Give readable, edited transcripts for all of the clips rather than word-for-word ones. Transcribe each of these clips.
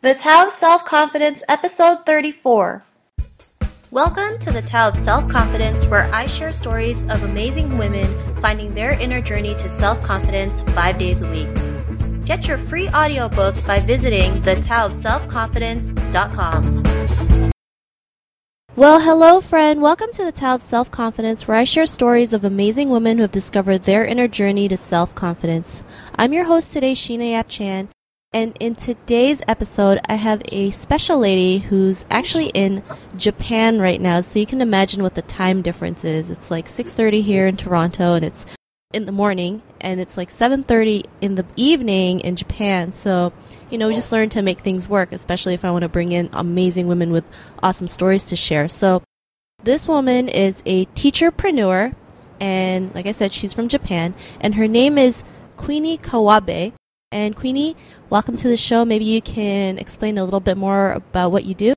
The Tao of Self-Confidence, Episode 34. Welcome to the Tao of Self-Confidence, where I share stories of amazing women finding their inner journey to self-confidence 5 days a week. Get your free audiobook by visiting thetaoofselfconfidence.com. Well, hello, friend. Welcome to the Tao of Self-Confidence, where I share stories of amazing women who have discovered their inner journey to self-confidence. I'm your host today, Sheena Yap Chan. And in today's episode, I have a special lady who's actually in Japan right now. So you can imagine what the time difference is. It's like 6:30 here in Toronto, and it's in the morning, and it's like 7:30 in the evening in Japan. So, we just learn to make things work, especially if I want to bring in amazing women with awesome stories to share. So this woman is a teacher-preneur, and like I said, she's from Japan, and her name is Queenie Kawabe. And Queenie, welcome to the show. Maybe you can explain a little bit more about what you do.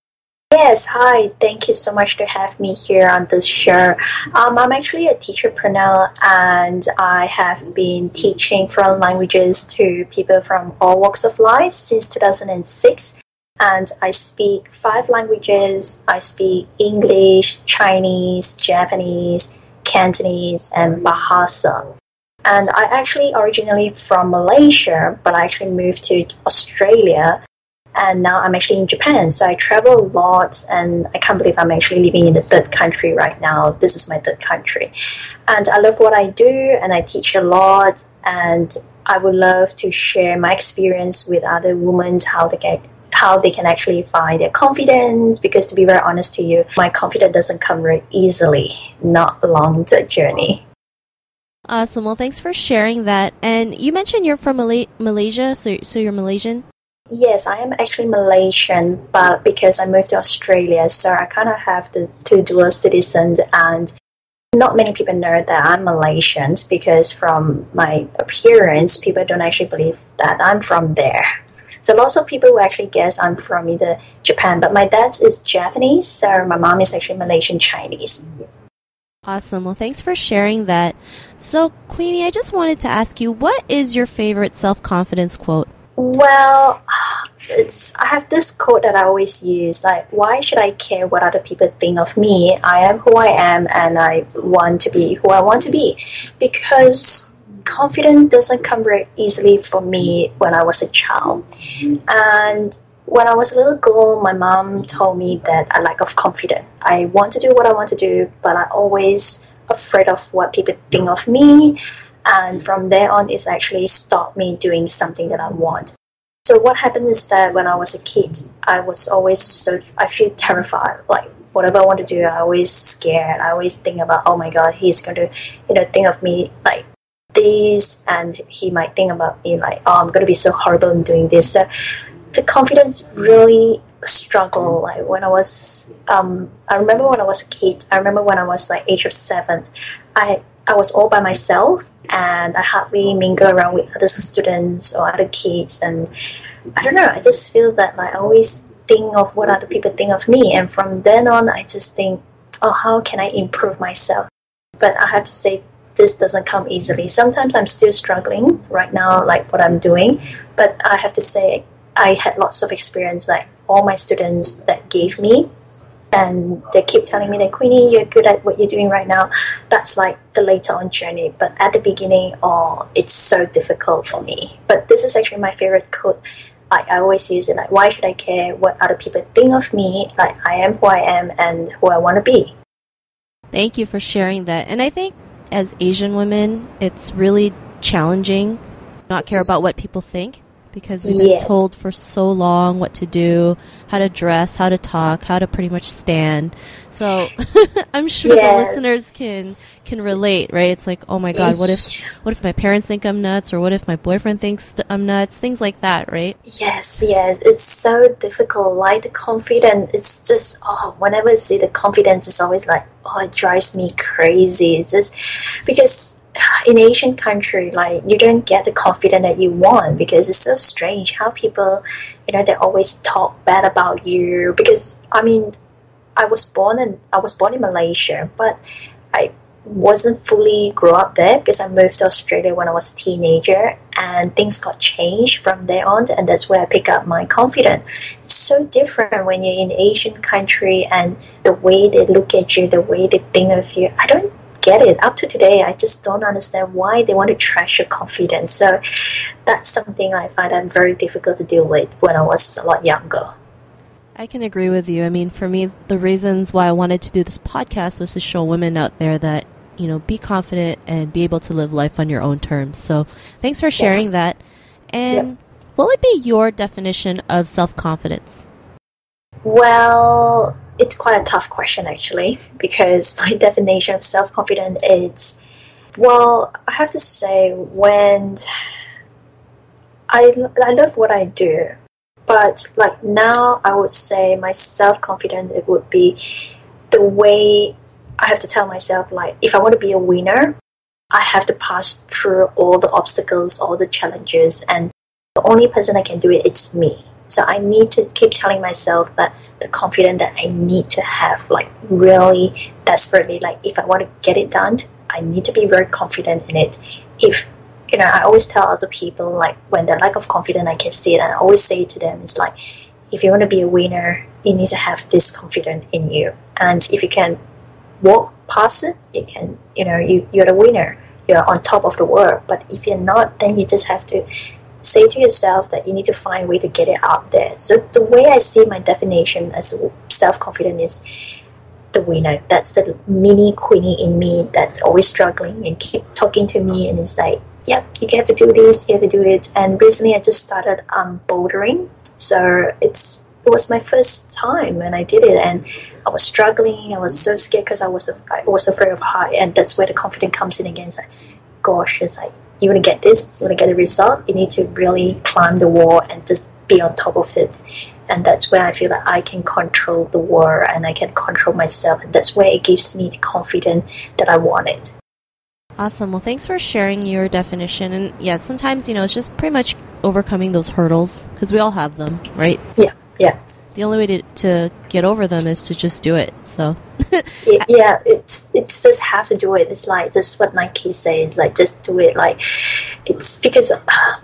Yes, hi. Thank you so much to have me here on this show. I'm actually a teacher-preneur, and I have been teaching foreign languages to people from all walks of life since 2006. And I speak 5 languages. I speak English, Chinese, Japanese, Cantonese, and Bahasa. And I actually originally from Malaysia, but I actually moved to Australia, and now I'm actually in Japan. So I travel a lot, and I can't believe I'm actually living in the 3rd country right now. This is my 3rd country. And I love what I do, and I teach a lot, and I would love to share my experience with other women, how they can actually find their confidence, because to be very honest to you, my confidence doesn't come very easily, not along the journey. Awesome. Well, thanks for sharing that. And you mentioned you're from Malaysia, so you're Malaysian? Yes, I am actually Malaysian, but because I moved to Australia, so I kind of have the 2 dual citizens, and not many people know that I'm Malaysian, because from my appearance, people don't actually believe that I'm from there. So lots of people will actually guess I'm from either Japan, but my dad is Japanese, so my mom is actually Malaysian Chinese. Awesome. Well, thanks for sharing that. So, Queenie, I just wanted to ask you, what is your favorite self-confidence quote? Well, I have this quote that I always use, like, why should I care what other people think of me? I am who I am, and I want to be who I want to be. Because confidence doesn't come very easily for me when I was a child. And when I was a little girl, my mom told me that I lack of confidence. I want to do what I want to do, but I'm always afraid of what people think of me. And from there on, it's actually stopped me doing something that I want. So what happened is that when I was a kid, I feel terrified. Like, whatever I want to do, I always scared. I always think about, oh my God, he's going to, think of me like this, and he might think about me like, oh, I'm going to be so horrible in doing this. So the confidence really struggle. Like when I was, I remember when I was a kid. I remember when I was like age of 7, I was all by myself, and I hardly mingle around with other students or other kids. And I don't know. I just feel that like I always think of what other people think of me, and from then on, I just think, oh, how can I improve myself? But I have to say, this doesn't come easily. Sometimes I'm still struggling right now, like what I'm doing. But I have to say, I had lots of experience, like all my students that gave me, and they keep telling me that, Queenie, you're good at what you're doing right now. That's like the later on journey. But at the beginning, it's so difficult for me. But this is actually my favorite quote. I always use it, like, why should I care what other people think of me? Like, I am who I am and who I want to be. Thank you for sharing that. And I think as Asian women, it's really challenging not care about what people think, because we've been told for so long what to do, how to dress, how to talk, how to pretty much stand. So I'm sure the listeners can relate, right? It's like, oh my God, what if my parents think I'm nuts, or what if my boyfriend thinks I'm nuts? Things like that, right? Yes. It's so difficult. Like the confidence, it's just, whenever I see the confidence, it's always like, it drives me crazy. It's just because in Asian country, like, you don't get the confidence that you want, because it's so strange how people, they always talk bad about you. Because I was born in Malaysia, but wasn't fully grow up there because I moved to Australia when I was a teenager, and things got changed from there on, and that's where I pick up my confidence. It's so different when you're in Asian country, and the way they look at you, the way they think of you, I don't get it. Up to today, I just don't understand why they want to trash your confidence. So that's something I find I'm very difficult to deal with when I was a lot younger. I can agree with you. I mean, for me, the reasons why I wanted to do this podcast was to show women out there that, you know, be confident and be able to live life on your own terms. So thanks for sharing that. And what would be your definition of self-confidence? Well, it's quite a tough question actually, because my definition of self-confidence is, well, I have to say when I love what I do, but like now I would say my self-confidence, it would be the way I have to tell myself, like, if I want to be a winner, I have to pass through all the obstacles, all the challenges, and the only person that can do it, it's me. So I need to keep telling myself that the confidence that I need to have, like really desperately, like if I want to get it done, I need to be very confident in it. If, you know, I always tell other people, like when they're lack of confidence, I can see it, and I always say to them, it's like, if you want to be a winner, you need to have this confidence in you. And if you can walk past it, you can, you know, you're the winner. You're on top of the world. But if you're not, then you just have to say to yourself that you need to find a way to get it out there. So the way I see my definition as self-confidence is the winner. That's the mini Queenie in me that always struggling and keep talking to me, and it's like, yep, you have to do this, you have to do it. And recently I just started bouldering. So it was my first time when I did it, and I was struggling. I was so scared because I was afraid of height, and that's where the confidence comes in again. It's like, gosh, it's like, you want to get this, you want to get the result, you need to really climb the wall and just be on top of it. And that's where I feel that I can control the world and I can control myself, and that's where it gives me the confidence that I wanted. Awesome. Well, thanks for sharing your definition. And yeah, sometimes, you know, it's just pretty much overcoming those hurdles, because we all have them, right? Yeah. The only way to get over them is to just do it. So yeah, it's just have to do it. It's like just what Nike says, like just do it. Like it's because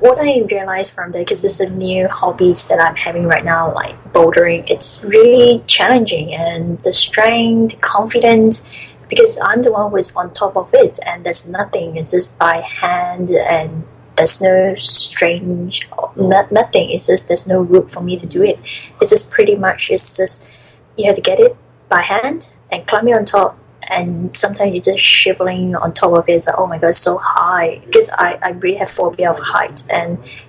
what I realized from there, because this is a new hobbies that I'm having right now, like bouldering. It's really challenging, and the strength, the confidence, because I'm the one who is on top of it, and there's nothing. It's just by hand, and there's no strange, nothing. It's just there's no route for me to do it. It's just pretty much, it's just you have to get it by hand and climb it on top. And sometimes you're just shivering on top of it. It's like, oh my god, it's so high. Because I really have phobia of height,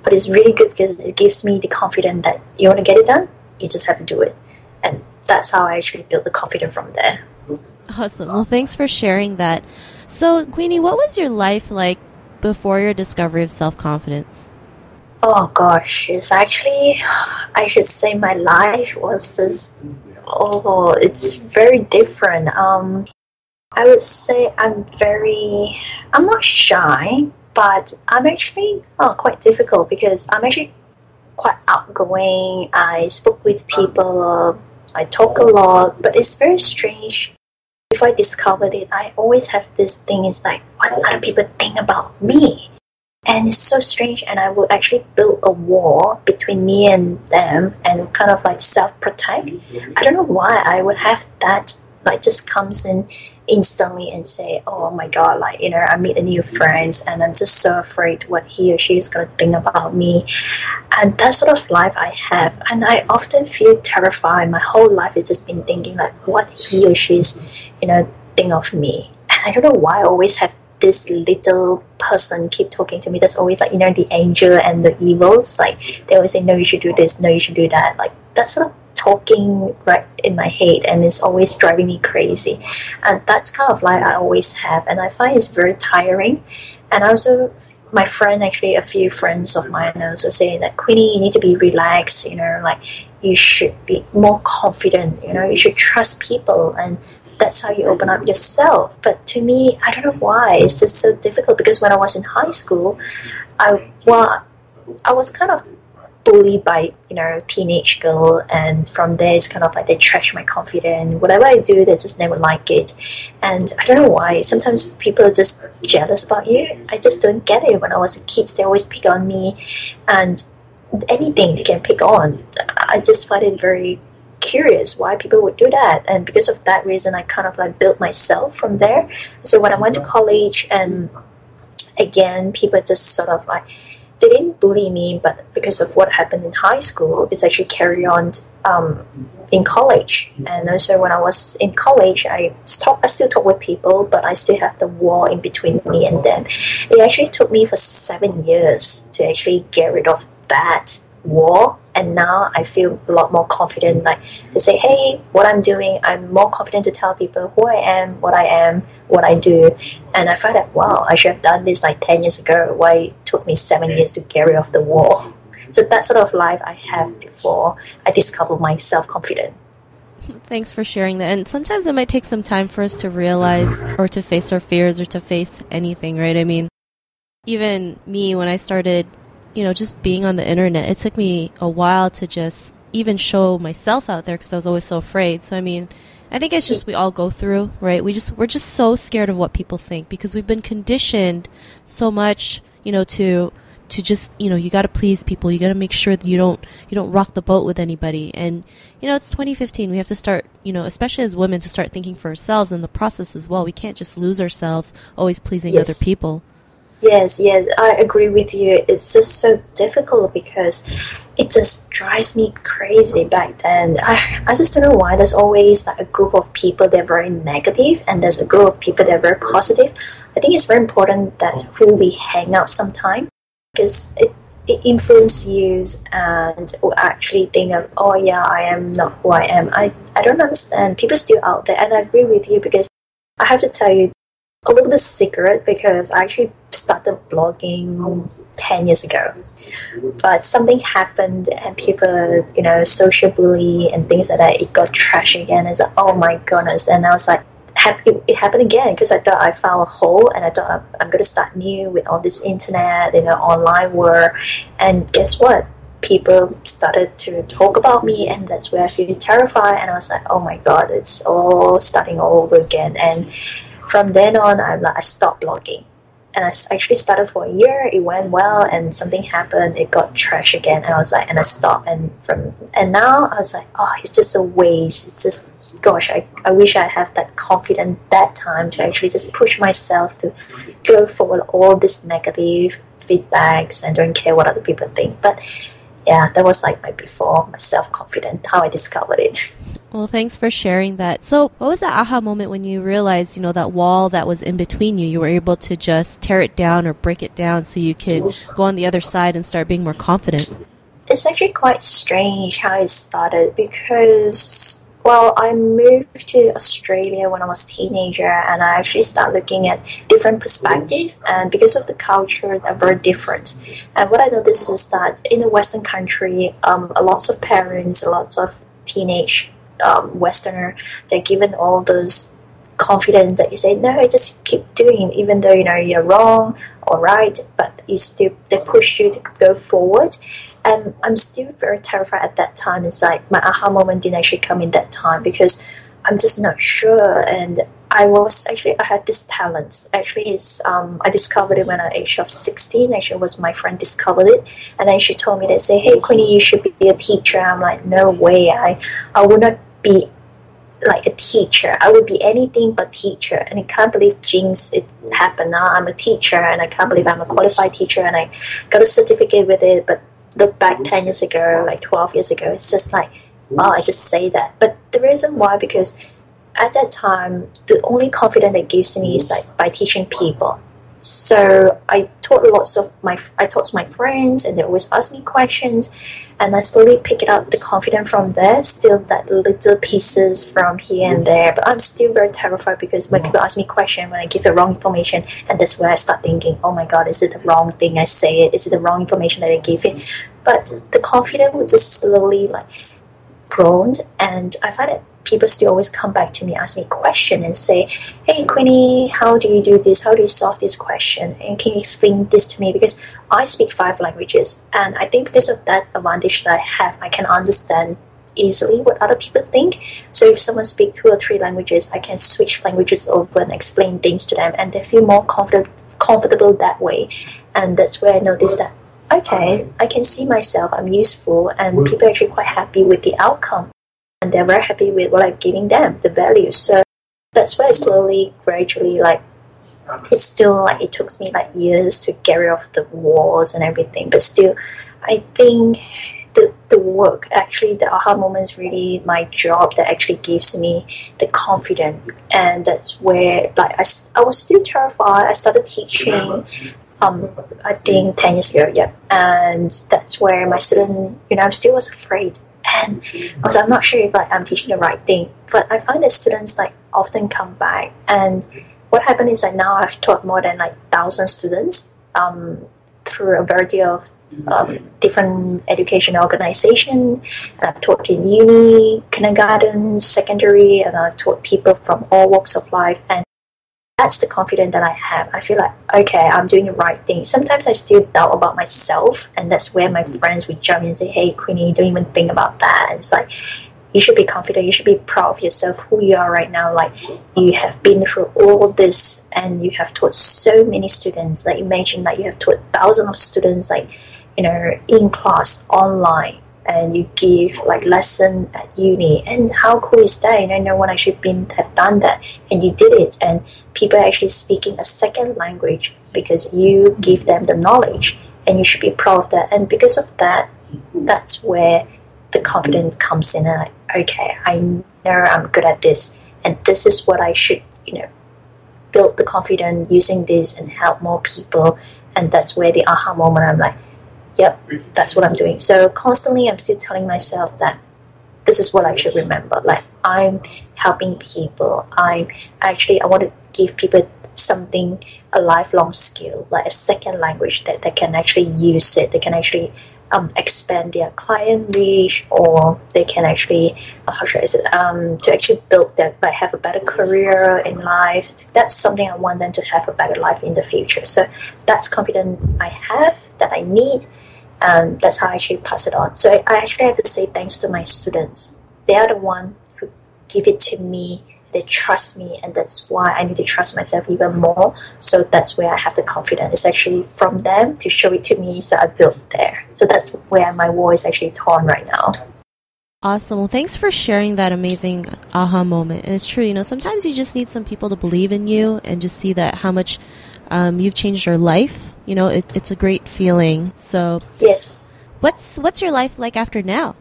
but it's really good because it gives me the confidence that you want to get it done, you just have to do it. And that's how I actually built the confidence from there. Awesome. Well, thanks for sharing that. So, Queenie, what was your life like before your discovery of self-confidence? Oh gosh, it's actually, I should say my life was just, it's very different. I would say I'm not shy, but I'm actually quite difficult because I'm actually quite outgoing. I spoke with people, I talk a lot, but it's very strange. Before I discovered it, I always have this thing, it's like, what other people think about me? And it's so strange, and I would actually build a wall between me and them and kind of like self-protect. I don't know why I would have that, like just comes in instantly and say, oh my god, like, you know, I meet a new friends and I'm just so afraid what he or she is going to think about me. And that sort of life I have, and I often feel terrified. My whole life has just been thinking like what he or she is, you know, think of me. And I don't know why I always have this little person keep talking to me that's always like, you know, the angel and the evils, like they always say, no, you should do this, no, you should do that, like that sort of talking right in my head, and it's always driving me crazy. And that's kind of like I always have, and I find it's very tiring. And also my friend, actually a few friends of mine also saying that, Queenie, you need to be relaxed, you know, like you should be more confident, you know, you should trust people, and that's how you open up yourself. But to me, I don't know why, it's just so difficult, because when I was in high school, I was kind of bullied by, teenage girl, and from there it's kind of like they trash my confidence. Whatever I do, they just never like it. And I don't know why. Sometimes people are just jealous about you. I just don't get it. When I was a kid, they always pick on me, and anything they can pick on. I just find it very curious why people would do that, and because of that reason I kind of like built myself from there. So when I went to college, and again people just sort of like, they didn't bully me, but because of what happened in high school, it's actually carried on in college. And also when I was in college, I still talk with people, but I still have the wall in between me and them. It actually took me for 7 years to actually get rid of that wall, and now I feel a lot more confident, like to say, hey, what I'm doing, I'm more confident to tell people who I am, what I do. And I find that, wow, I should have done this like 10 years ago. Why it took me 7 years to get rid of the wall? So that sort of life I have before I discovered my self-confidence. Thanks for sharing that. And sometimes it might take some time for us to realize or to face our fears or to face anything, right? I mean, even me, when I started just being on the internet, it took me a while to just even show myself out there because I was always so afraid. So, I mean, I think it's just we all go through, right? We're just so scared of what people think because we've been conditioned so much, to just, you got to please people. You got to make sure that you don't rock the boat with anybody. And, it's 2015. We have to start, especially as women, to start thinking for ourselves in the process as well. We can't just lose ourselves always pleasing other people. Yes, I agree with you. It's just so difficult because it just drives me crazy back then. I just don't know why. There's always like a group of people that are very negative, and there's a group of people that are very positive. I think it's very important that who we hang out sometime, because it influences you and will actually think of, oh yeah, I am not who I am. I don't understand. People still out there, and I agree with you because I have to tell you a little bit secret, because I actually started blogging 10 years ago, but something happened and people, social bully and things like that, it got trashed again. It's like, oh my goodness. And I was like, it happened again, because I thought I found a hole, and I thought I'm going to start new with all this internet, online world. And guess what? People started to talk about me, and that's where I feel terrified. And I was like, oh my God, it's all starting all over again. And from then on, I stopped blogging, and I actually started for a year. It went well, and something happened. It got trash again, and I was like, and I stopped. And now I was like, oh, it's just a waste. It's just, gosh, I wish I had that confidence that time to actually just push myself to go forward all this negative feedbacks and don't care what other people think. But yeah, that was like my self-confidence, how I discovered it. Well, thanks for sharing that. So what was that aha moment when you realized, that wall that was in between you were able to just tear it down or break it down so you could go on the other side and start being more confident? It's actually quite strange how it started because, well, I moved to Australia when I was a teenager, and I actually started looking at different perspectives, and because of the culture, they're very different. And what I noticed is that in the Western country, a lots of parents, a lots of teenage Westerner, they're given all those confidence that you say, no, just keep doing, even though you're wrong or right, but they push you to go forward. And I'm still very terrified at that time. It's like my aha moment didn't actually come in that time because I'm just not sure. And I had this talent. Actually, I discovered it when I age of 16. Actually, it was my friend discovered it, and then she told me, they say, hey, Queenie, you should be a teacher. I'm like, no way. I would not be like a teacher. I would be anything but teacher. And I can't believe jinx, it happened. Now I'm a teacher, and I can't believe I'm a qualified teacher, and I got a certificate with it. But look back 10 years ago, like 12 years ago, it's just like, wow, I just say that. But the reason why, because at that time, the only confidence that gives to me is like by teaching people. So I taught my friends, and they always ask me questions, and I slowly pick it up the confidence from there. Still that little pieces from here and there, but I'm still very terrified because when people ask me questions, when I give the wrong information, and that's where I start thinking, oh my God, is it the wrong thing I say? Is it the wrong information that I give it? But the confidence would just slowly like grown, and I find that people still always come back to me, ask me a question and say, hey Queenie, how do you do this? How do you solve this question? And can you explain this to me? Because I speak 5 languages, and I think because of that advantage that I have, I can understand easily what other people think. So if someone speaks 2 or 3 languages, I can switch languages over and explain things to them, and they feel more comfortable that way. And that's where I noticed that, okay, I can see myself, I'm useful, and people are actually quite happy with the outcome, and they're very happy with what I'm giving them, the value. So that's why slowly, gradually, like, it's still like it took me like years to get rid of the walls and everything, but still I think the work, actually the aha moment is really my job that actually gives me the confidence. And that's where like I was still terrified. I started teaching I think 10 years ago, yeah, and that's where my student, I still was afraid, and I'm not sure if like I'm teaching the right thing. But I find that students like often come back, and what happened is that now I've taught more than like 1,000 students through a variety of different education organizations. I've taught in uni, kindergarten, secondary, and I've taught people from all walks of life. And that's the confidence that I have. I feel like, okay, I'm doing the right thing. Sometimes I still doubt about myself, and that's where my friends would jump in and say, hey Queenie, don't even think about that. And it's like, you should be confident, you should be proud of yourself, who you are right now. Like, you have been through all of this, and you have taught so many students. Like, imagine that you have taught thousands of students, like, in class, online, and you give like lesson at uni. And how cool is that? No one actually have done that, and you did it, and people are actually speaking a second language because you give them the knowledge, and you should be proud of that. And because of that, that's where the confidence comes in, and like, okay, I know I'm good at this, and this is what I should, build the confidence using this and help more people. And that's where the aha moment, I'm like, yep, that's what I'm doing. So constantly I'm still telling myself that this is what I should remember. Like, I'm helping people. I want to give people something, a lifelong skill, like a second language that they can actually use it. They can actually expand their client reach, or they can actually, to actually build that, like have a better career in life. That's something I want them to have a better life in the future. So that's confidence I have, that I need, and that's how I actually pass it on. So I actually have to say thanks to my students. They are the one who give it to me. They trust me, and that's why I need to trust myself even more. So that's where I have the confidence. It's actually from them to show it to me, so I built there. So that's where my wall is actually torn right now. Awesome. Well, thanks for sharing that amazing aha moment. And it's true, sometimes you just need some people to believe in you and just see that how much you've changed your life. It's a great feeling. So yes. What's your life like after now?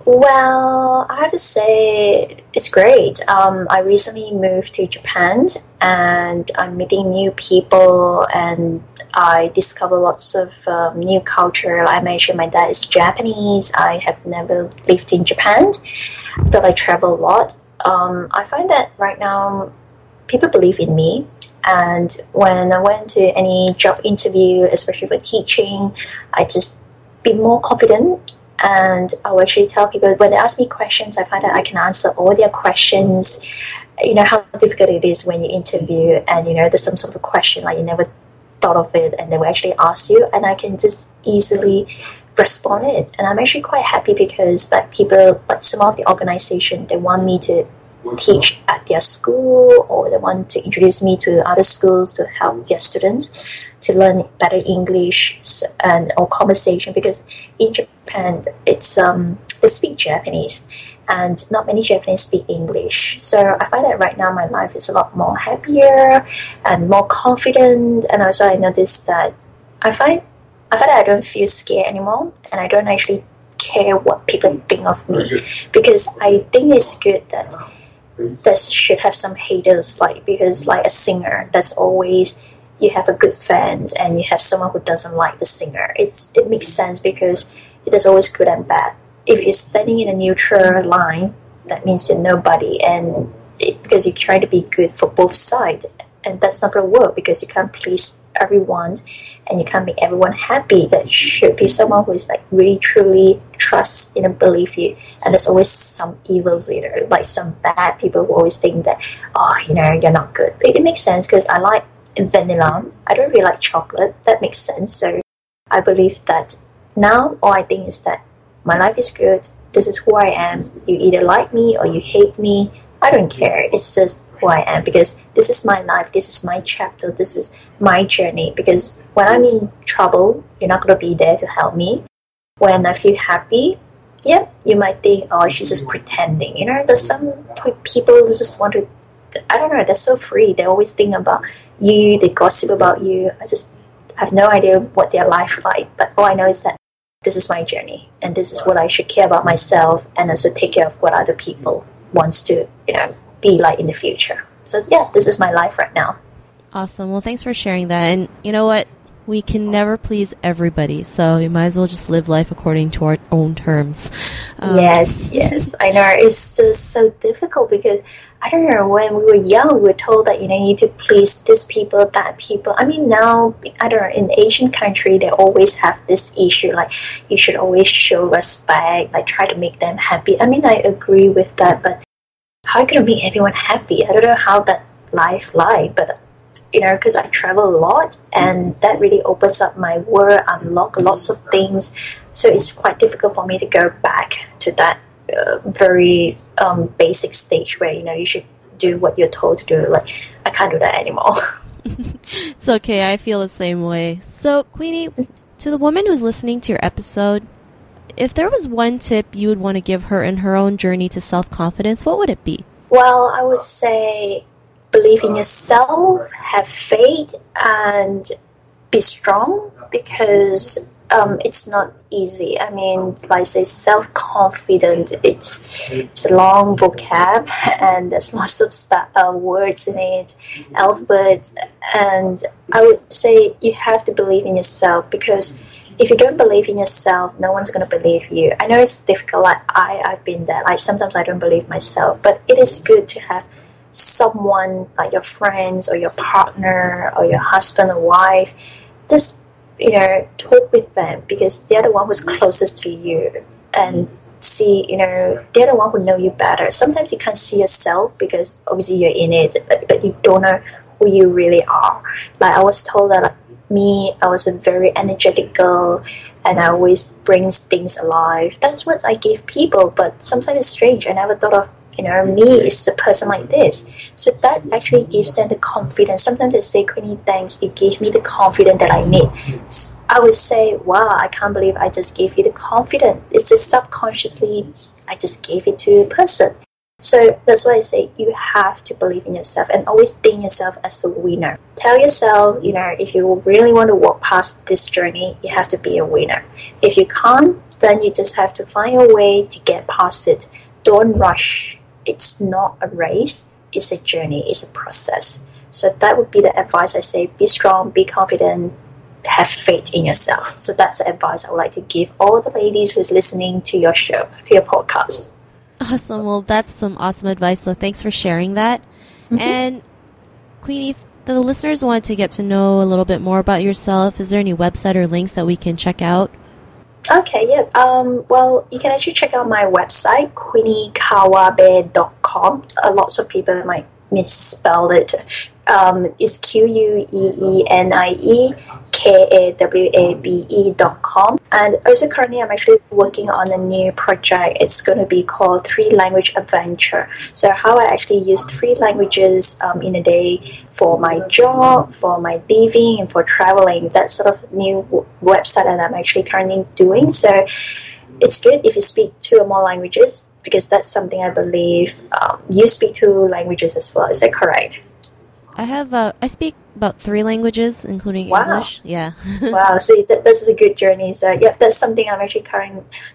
Well, I have to say it's great. I recently moved to Japan, and I'm meeting new people, and I discover lots of new culture. I mentioned my dad is Japanese. I have never lived in Japan, though I travel a lot. I find that right now people believe in me. And when I went to any job interview, especially for teaching, I just be more confident. And I will actually tell people, when they ask me questions, I find that I can answer all their questions. How difficult it is when you interview, and there's some sort of question like you never thought of it, and they will actually ask you, and I can just easily respond it. And I'm actually quite happy because like people, like some of the organization, they want me to teach at their school, or they want to introduce me to other schools to help their students to learn better English or conversation, because in Japan it's they speak Japanese, and not many Japanese speak English. So I find that right now my life is a lot more happier and more confident. And also I noticed that I find that I don't feel scared anymore, and I don't actually care what people think of me, because I think it's good that should have some haters, because like a singer, that's always, you have a good fans and you have someone who doesn't like the singer. It makes sense, because there's always good and bad. If you're standing in a neutral line, that means you're nobody, and because you try to be good for both sides, and that's not going to work, because you can't please everyone and you can't make everyone happy. That should be someone who is like really truly trusts and believe you. And there's always some evils there, like some bad people who always think that, oh, you know, you're not good. It makes sense because I like vanilla. I don't really like chocolate. That makes sense. So I believe that now all I think is that my life is good. This is who I am. You either like me or you hate me. I don't care. It's just who I am because this is my life. This is my chapter. This is my journey. Because when I'm in trouble, you're not going to be there to help me. When I feel happy, yeah, you might think, oh, she's just pretending. You know, there's some people who just want to, I don't know, they're so free. They always think about you. They gossip about you. I just have no idea what their life like. But all I know is that this is my journey. And this is what I should care about myself and also take care of what other people wants to, you know, be like in the future. So yeah, this is my life right now. Awesome. Well, thanks for sharing that. And you know what? We can never please everybody, so we might as well just live life according to our own terms. Yes, I know. It's just so difficult because, I don't know, when we were young, we were told that, you know, you need to please this people, that people. I mean, now, I don't know, in Asian country, they always have this issue, like, you should always show respect, like, try to make them happy. I mean, I agree with that, but how can I make everyone happy? I don't know how that life like, but you know, because I travel a lot and that really opens up my world, unlock lots of things. So it's quite difficult for me to go back to that very basic stage where, you know, you should do what you're told to do. Like, I can't do that anymore. It's okay. I feel the same way. So, Queenie, to the woman who's listening to your episode, if there was one tip you would want to give her in her own journey to self-confidence, what would it be? Well, I would say believe in yourself, have faith, and be strong because it's not easy. I mean, like I say, self-confident, it's a long vocab and there's lots of words in it, alphabet, and I would say you have to believe in yourself because if you don't believe in yourself, no one's going to believe you. I know it's difficult, like I've been there, like sometimes I don't believe myself, but it is good to have someone like your friends or your partner or your husband or wife, just, you know, talk with them because they're the one who's closest to you and see, you know, they're the one who know you better. Sometimes you can't see yourself because obviously you're in it, but you don't know who you really are. Like I was told that, like, me, I was a very energetic girl and I always brings things alive. That's what I give people, but sometimes it's strange. I never thought of, you know, me is a person like this. So that actually gives them the confidence. Sometimes they say, Queenie, thanks, you gave me the confidence that I need. I would say, wow, I can't believe I just gave you the confidence. It's just subconsciously, I just gave it to a person. So that's why I say you have to believe in yourself and always think yourself as a winner. Tell yourself, you know, if you really want to walk past this journey, you have to be a winner. If you can't, then you just have to find a way to get past it. Don't rush. It's not a race. It's a journey. It's a process. So that would be the advice I say. Be strong, be confident, have faith in yourself. So that's the advice I would like to give all the ladies who's listening to your show, to your podcast. Awesome. Well, that's some awesome advice. So thanks for sharing that. Mm-hmm. And Queenie, if the listeners want to get to know a little bit more about yourself, is there any website or links that we can check out? Okay, yeah. Well, you can actually check out my website, queeniekawabe.com. Lots of people might misspell it. It's QueenieKawabe.com. And also currently I'm actually working on a new project. It's going to be called 3 Language Adventure. So how I actually use 3 languages in a day for my job, for my living, and for traveling. That's sort of new website that I'm actually currently doing. So it's good if you speak 2 or more languages because that's something I believe you speak 2 languages as well. Is that correct? I speak about 3 languages, including English. Yeah. Wow. See, this is a good journey. So, yeah, that's something I'm actually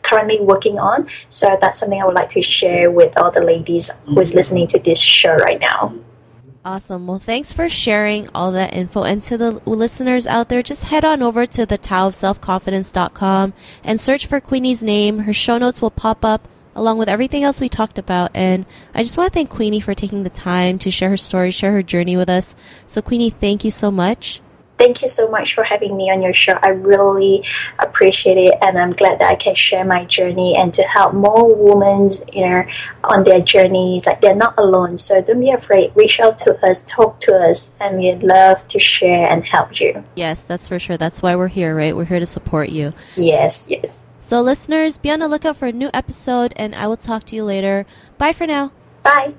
currently working on. So that's something I would like to share with all the ladies who is listening to this show right now. Awesome. Well, thanks for sharing all that info. And to the listeners out there, just head on over to the taoofselfconfidence.com and search for Queenie's name. Her show notes will pop up along with everything else we talked about. And I just want to thank Queenie for taking the time to share her story, share her journey with us. So Queenie, thank you so much. Thank you so much for having me on your show. I really appreciate it, and I'm glad that I can share my journey and to help more women, on their journeys. Like, they're not alone, so don't be afraid. Reach out to us, talk to us, and we'd love to share and help you. Yes, that's for sure. That's why we're here, right? We're here to support you. Yes, yes. So listeners, be on the lookout for a new episode, and I will talk to you later. Bye for now. Bye.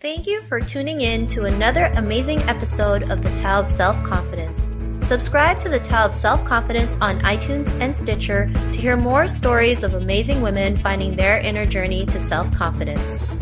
Thank you for tuning in to another amazing episode of The Tao of Self-Confidence. Subscribe to The Tao of Self-Confidence on iTunes and Stitcher to hear more stories of amazing women finding their inner journey to self-confidence.